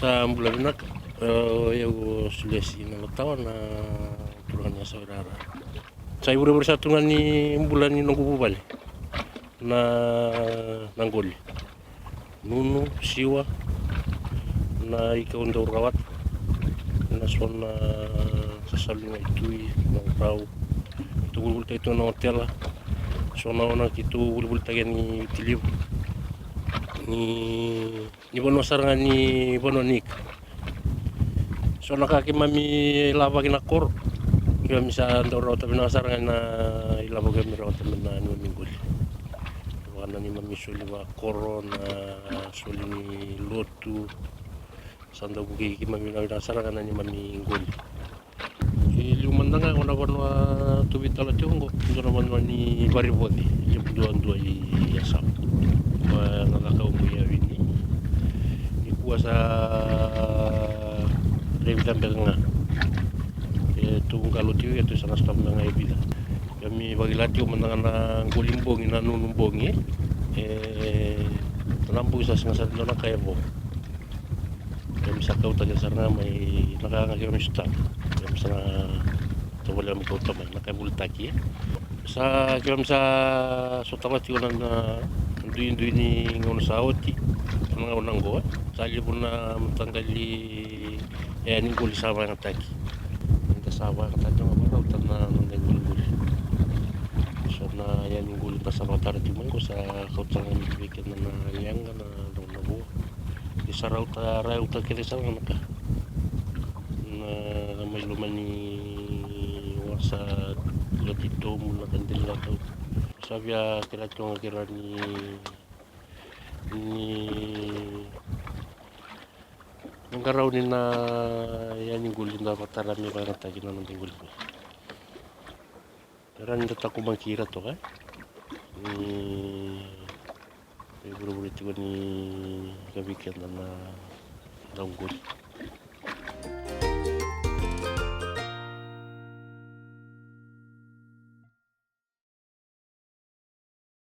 sa bulan nak ya go sulesi na tawa na turunnya saudara. Saya udah bersatu ni bulan ini nunggu balik na nanggol. Nunu siwa na ikaw daw rawat na sona sasaling itu na tao. Tugul itu na hotel sona ona kitu bulbul tagen ni tilib ni bono sarangan ni bono nik sona kaki mami lava kina kor kaya misa ndaw raw tabi na sarangan na ilava kami raw tabi na ni minggul wana ni mami suli wa koro na suli ni lotu sanda buki mami na sarangan na ni mami ngul lumandanga ona wanwa tubitala tiongo ndo wanwa ni baribodi limbuando i yasam wa nalaka umuya wini ni kuasa revita mbanga tu ngalo tiu ya tu sana stam mbanga ibida kami bagi latio mandanga ngolimbong ina nunumbongi tanambu sa singasar ndona kaya bo kami sakau taga sarna mai nakanga kami sta kami sana tawala mo ko may nakabultaki sa kami sa sotama tio na duin ni ngono saoti mga unang go sa libon na matanggali ni guli sama ng taki hindi sama ng taki mga baraw na nang guli so na yan yung guli pa sa mga taratiman ko sa kautsang bibikin na naliyang na nabuo di sa raw ta kiri sa mga naka na may luman ni wasa latito mula kandil na tao sabi kira chong kira ni nangaraw ni na yan yung gulin na matarami ba na tagi na ng gulin pero hindi ako mangkira to ka buru-buru ito ni kabikan na daunggol